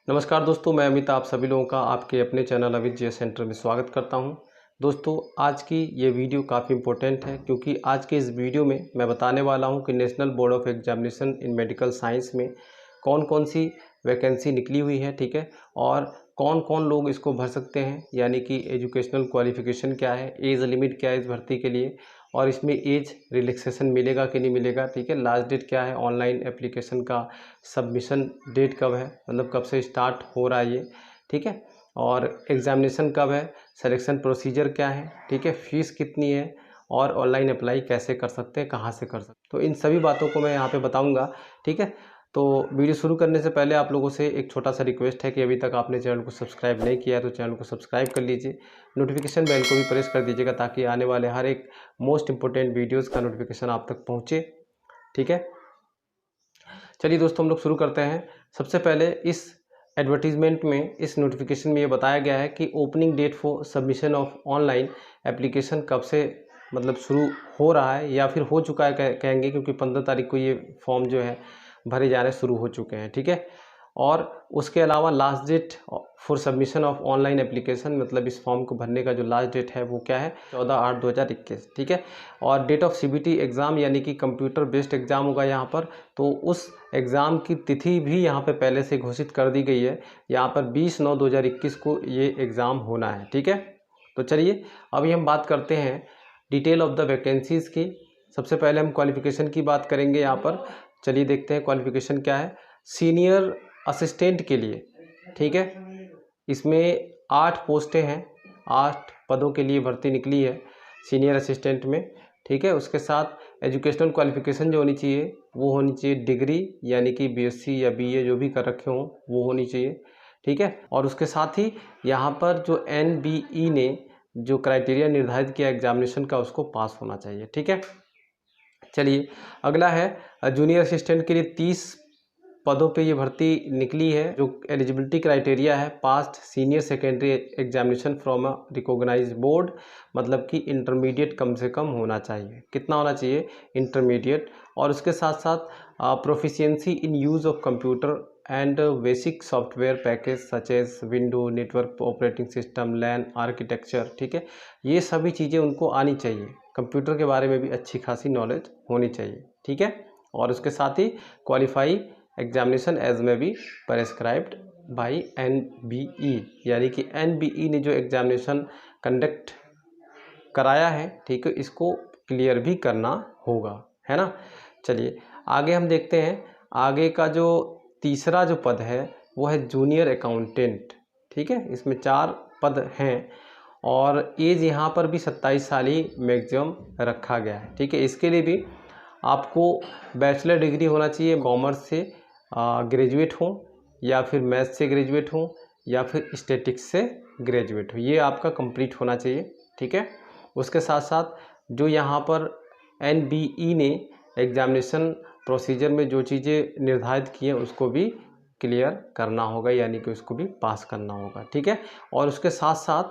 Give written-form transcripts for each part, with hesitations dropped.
नमस्कार दोस्तों, मैं अमित आप सभी लोगों का आपके अपने चैनल अमित जी सेंटर में स्वागत करता हूं। दोस्तों, आज की ये वीडियो काफ़ी इम्पोर्टेंट है क्योंकि आज के इस वीडियो में मैं बताने वाला हूं कि national board of examination in medical science में कौन कौन सी वैकेंसी निकली हुई है, ठीक है, और कौन कौन लोग इसको भर सकते हैं, यानी कि एजुकेशनल क्वालिफिकेशन क्या है, एज लिमिट क्या है इस भर्ती के लिए, और इसमें एज रिलैक्सेशन मिलेगा कि नहीं मिलेगा, ठीक है, लास्ट डेट क्या है, ऑनलाइन एप्लीकेशन का सबमिशन डेट कब है, मतलब कब से स्टार्ट हो रहा है ये, ठीक है, और एग्ज़ामिनेशन कब है, सिलेक्शन प्रोसीजर क्या है, ठीक है, फ़ीस कितनी है, और ऑनलाइन अप्लाई कैसे कर सकते हैं, कहाँ से कर सकते हैं, तो इन सभी बातों को मैं यहाँ पे बताऊँगा, ठीक है। तो वीडियो शुरू करने से पहले आप लोगों से एक छोटा सा रिक्वेस्ट है कि अभी तक आपने चैनल को सब्सक्राइब नहीं किया है तो चैनल को सब्सक्राइब कर लीजिए, नोटिफिकेशन बेल को भी प्रेस कर दीजिएगा ताकि आने वाले हर एक मोस्ट इंपॉर्टेंट वीडियोज़ का नोटिफिकेशन आप तक पहुँचे, ठीक है। चलिए दोस्तों, हम लोग शुरू करते हैं। सबसे पहले इस एडवर्टीज़मेंट में, इस नोटिफिकेशन में ये बताया गया है कि opening date for submission of online application कब से मतलब शुरू हो रहा है या फिर हो चुका है कहेंगे, क्योंकि 15 तारीख को ये फॉर्म जो है भरे जाने शुरू हो चुके हैं, ठीक है। और उसके अलावा last date for submission of online application, मतलब इस फॉर्म को भरने का जो लास्ट डेट है वो क्या है, 14/8/2021, ठीक है। और डेट ऑफ सीबीटी एग्ज़ाम यानी कि कंप्यूटर बेस्ड एग्ज़ाम होगा यहाँ पर, तो उस एग्ज़ाम की तिथि भी यहाँ पे पहले से घोषित कर दी गई है। यहाँ पर 20/9/2021 को ये एग्ज़ाम होना है, ठीक है। तो चलिए अभी हम बात करते हैं डिटेल ऑफ द वैकेंसीज़ की। सबसे पहले हम क्वालिफ़िकेशन की बात करेंगे यहाँ पर। चलिए देखते हैं क्वालिफ़िकेशन क्या है। सीनियर असिस्टेंट के लिए, ठीक है, इसमें 8 पोस्टें हैं, 8 पदों के लिए भर्ती निकली है सीनियर असिस्टेंट में, ठीक है। उसके साथ एजुकेशनल क्वालिफ़िकेशन जो होनी चाहिए वो होनी चाहिए डिग्री, यानी कि बीएससी या बीए जो भी कर रखे हों वो होनी चाहिए, ठीक है। और उसके साथ ही यहाँ पर जो एनबीई ने जो क्राइटेरिया निर्धारित किया एग्जामिनेशन का, उसको पास होना चाहिए, ठीक है। चलिए अगला है जूनियर असिस्टेंट के लिए 30 पदों पे ये भर्ती निकली है। जो एलिजिबिलिटी क्राइटेरिया है, past senior secondary examination from a recognised board, मतलब कि इंटरमीडिएट कम से कम होना चाहिए। कितना होना चाहिए? इंटरमीडिएट। और उसके साथ साथ proficiency in use of computer and basic software package such as window, network operating system, LAN architecture, ठीक है, ये सभी चीज़ें उनको आनी चाहिए। कंप्यूटर के बारे में भी अच्छी खासी नॉलेज होनी चाहिए, ठीक है। और उसके साथ ही क्वालिफाई एग्जामिनेशन एज में बी प्रेस्क्राइब्ड बाई एनबीई, यानी कि एनबीई ने जो एग्जामिनेशन कंडक्ट कराया है, ठीक है, इसको क्लियर भी करना होगा, है ना। चलिए आगे हम देखते हैं। आगे का जो तीसरा जो पद है वो है जूनियर अकाउंटेंट, ठीक है। इसमें 4 पद हैं और एज यहाँ पर भी 27 साल ही मैक्सिमम रखा गया है, ठीक है। इसके लिए भी आपको बैचलर डिग्री होना चाहिए, कॉमर्स से ग्रेजुएट हो या फिर मैथ्स से ग्रेजुएट हो या फिर स्टैटिक्स से ग्रेजुएट हो, ये आपका कंप्लीट होना चाहिए, ठीक है। उसके साथ साथ जो यहाँ पर एनबीई ने एग्जामिनेशन प्रोसीजर में जो चीज़ें निर्धारित की हैं उसको भी क्लियर करना होगा, यानी कि उसको भी पास करना होगा, ठीक है। और उसके साथ साथ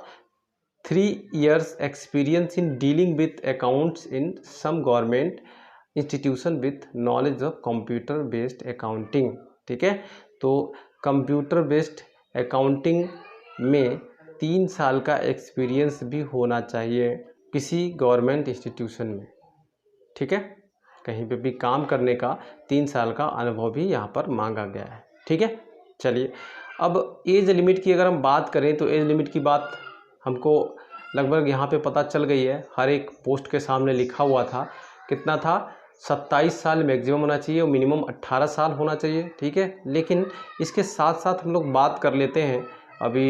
3 years experience in dealing with accounts in some government institution with knowledge of computer based accounting, ठीक है। तो कंप्यूटर बेस्ड अकाउंटिंग में 3 साल का एक्सपीरियंस भी होना चाहिए किसी गवर्नमेंट इंस्टीट्यूशन में, ठीक है। कहीं पे भी काम करने का 3 साल का अनुभव भी यहाँ पर मांगा गया है, ठीक है। चलिए अब एज लिमिट की अगर हम बात करें तो एज लिमिट की बात हमको लगभग यहाँ पे पता चल गई है। हर एक पोस्ट के सामने लिखा हुआ था, कितना था, 27 साल मैक्सिमम होना चाहिए और मिनिमम 18 साल होना चाहिए, ठीक है। लेकिन इसके साथ साथ हम लोग बात कर लेते हैं अभी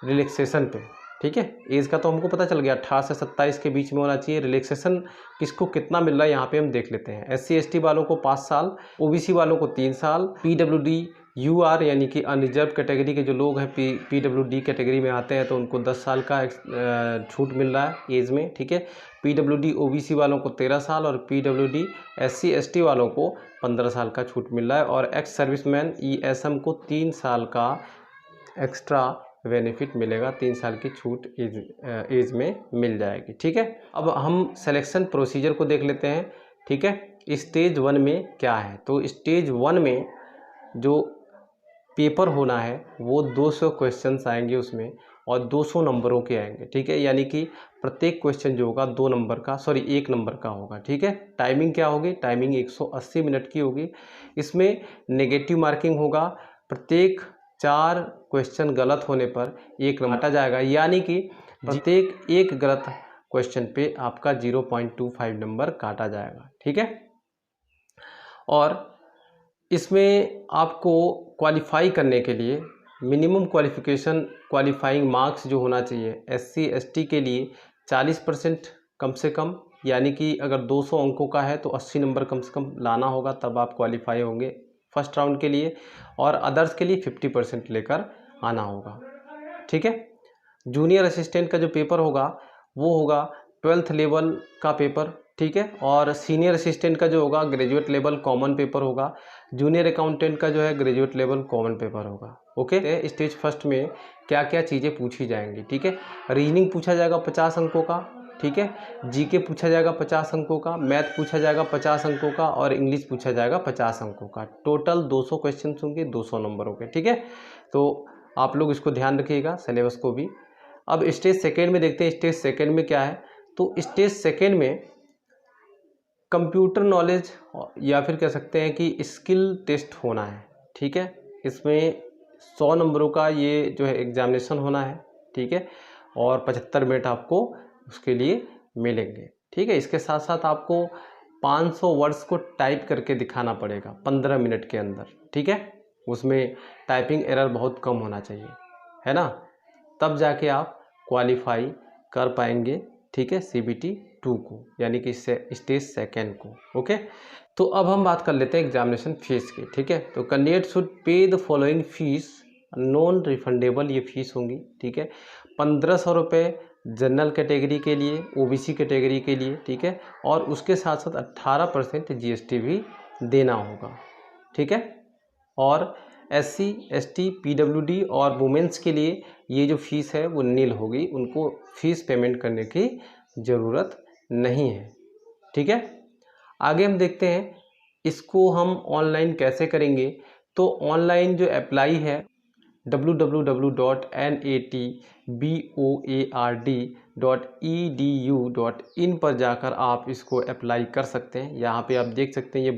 रिलैक्सेशन पे, ठीक है। एज का तो हमको पता चल गया 18 से 27 के बीच में होना चाहिए। रिलैक्सेशन किसको कितना मिल रहा है यहाँ पे हम देख लेते हैं। एससी एसटी वालों को 5 साल, ओबीसी वालों को 3 साल, पीडब्ल्यूडी यूआर यानी कि अनरिजर्व कैटेगरी के जो लोग हैं पीडब्ल्यूडी कैटेगरी में आते हैं तो उनको 10 साल का छूट मिल रहा है एज में, ठीक है। पीडब्ल्यूडी ओबीसी वालों को 13 साल और पीडब्ल्यूडी एससी एसटी वालों को 15 साल का छूट मिल रहा है। और एक्स सर्विसमैन ईएसएम को 3 साल का एक्स्ट्रा बेनिफिट मिलेगा, 3 साल की छूट एज में मिल जाएगी, ठीक है। अब हम सिलेक्शन प्रोसीजर को देख लेते हैं, ठीक है। स्टेज 1 में क्या है, तो स्टेज 1 में जो पेपर होना है वो 200 क्वेश्चंस आएंगे उसमें, और 200 नंबरों के आएंगे, ठीक है। यानी कि प्रत्येक क्वेश्चन जो होगा 2 नंबर का, सॉरी 1 नंबर का होगा, ठीक है। टाइमिंग क्या होगी, टाइमिंग 180 मिनट की होगी। इसमें नेगेटिव मार्किंग होगा, प्रत्येक 4 क्वेश्चन गलत होने पर 1 नंबर काटा जाएगा, यानी कि प्रत्येक एक गलत क्वेश्चन पे आपका 0.25 नंबर काटा जाएगा, ठीक है। और इसमें आपको क्वालिफाई करने के लिए मिनिमम क्वालिफ़िकेशन क्वालिफाइंग मार्क्स जो होना चाहिए SC ST के लिए 40% कम से कम, यानी कि अगर 200 अंकों का है तो 80 नंबर कम से कम लाना होगा, तब आप क्वालिफाई होंगे फर्स्ट राउंड के लिए। और अदर्स के लिए 50% लेकर आना होगा, ठीक है। जूनियर असिस्टेंट का जो पेपर होगा वो होगा 12th लेवल का पेपर, ठीक है। और सीनियर असिस्टेंट का जो होगा ग्रेजुएट लेवल कॉमन पेपर होगा। जूनियर अकाउंटेंट का जो है ग्रेजुएट लेवल कॉमन पेपर होगा, ओके। स्टेज फर्स्ट में क्या क्या चीज़ें पूछी जाएंगी, ठीक है। रीजनिंग पूछा जाएगा 50 अंकों का, ठीक है। जीके पूछा जाएगा 50 अंकों का, मैथ पूछा जाएगा 50 अंकों का, और इंग्लिश पूछा जाएगा 50 अंकों का। टोटल 200 क्वेश्चन होंगे 200 नंबरों के, ठीक है। तो आप लोग इसको ध्यान रखिएगा, सिलेबस को भी। अब स्टेज सेकेंड में देखते हैं, स्टेज सेकेंड में क्या है। तो स्टेज सेकेंड में कंप्यूटर नॉलेज या फिर कह सकते हैं कि स्किल टेस्ट होना है, ठीक है। इसमें 100 नंबरों का ये जो है एग्जामिनेशन होना है, ठीक है। और 75 मिनट आपको उसके लिए मिलेंगे, ठीक है। इसके साथ साथ आपको 500 वर्ड्स को टाइप करके दिखाना पड़ेगा 15 मिनट के अंदर, ठीक है। उसमें टाइपिंग एरर बहुत कम होना चाहिए, है ना, तब जाके आप क्वालिफाई कर पाएंगे, ठीक है, CBT 2 को, यानी कि स्टेज सेकेंड को, ओके। तो अब हम बात कर लेते हैं एग्जामिनेशन फीस की, ठीक है। तो candidate should pay the following fees, non refundable ये फीस होंगी, ठीक है। 1500 रुपये जनरल कैटेगरी के लिए, OBC कैटेगरी के लिए, ठीक है। और उसके साथ साथ 18% GST भी देना होगा, ठीक है। और SC ST PWD और वुमेंस के लिए ये जो फीस है वो नील होगी, उनको फीस पेमेंट करने की ज़रूरत नहीं है, ठीक है। आगे हम देखते हैं इसको हम ऑनलाइन कैसे करेंगे। तो ऑनलाइन जो अप्लाई है www.natboard.edu.in पर जाकर आप इसको अप्लाई कर सकते हैं। यहाँ पे आप देख सकते हैं ये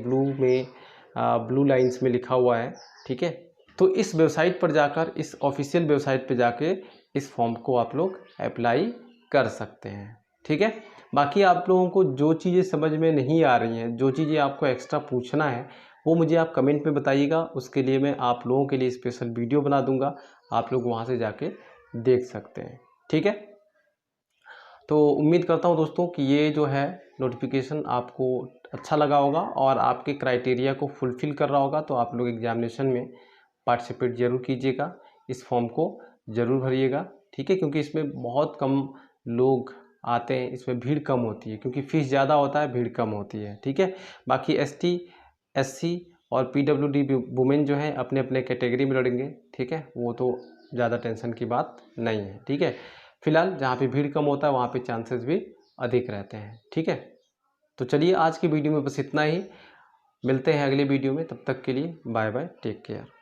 ब्लू लाइंस में लिखा हुआ है, ठीक है। तो इस वेबसाइट पर जाकर, इस ऑफिशियल वेबसाइट पर जाके इस फॉर्म को आप लोग अप्लाई कर सकते हैं, ठीक है। बाकी आप लोगों को जो चीज़ें समझ में नहीं आ रही हैं, जो चीज़ें आपको एक्स्ट्रा पूछना है, वो मुझे आप कमेंट में बताइएगा। उसके लिए मैं आप लोगों के लिए स्पेशल वीडियो बना दूंगा, आप लोग वहाँ से जाके देख सकते हैं, ठीक है। तो उम्मीद करता हूँ दोस्तों कि ये जो है नोटिफिकेशन आपको अच्छा लगा होगा और आपके क्राइटेरिया को फुलफ़िल कर रहा होगा। तो आप लोग एग्जामिनेशन में पार्टिसिपेट ज़रूर कीजिएगा, इस फॉर्म को ज़रूर भरिएगा, ठीक है। क्योंकि इसमें बहुत कम लोग आते हैं, इसमें भीड़ कम होती है, क्योंकि फ़ीस ज़्यादा होता है, भीड़ कम होती है, ठीक है। बाकी ST SC और PWD वुमेन जो है अपने अपने कैटेगरी में लड़ेंगे, ठीक है। वो तो ज़्यादा टेंशन की बात नहीं है, ठीक है। फिलहाल जहाँ पे भीड़ कम होता है वहाँ पे चांसेस भी अधिक रहते हैं, ठीक है। तो चलिए आज की वीडियो में बस इतना ही, मिलते हैं अगले वीडियो में, तब तक के लिए बाय बाय, टेक केयर।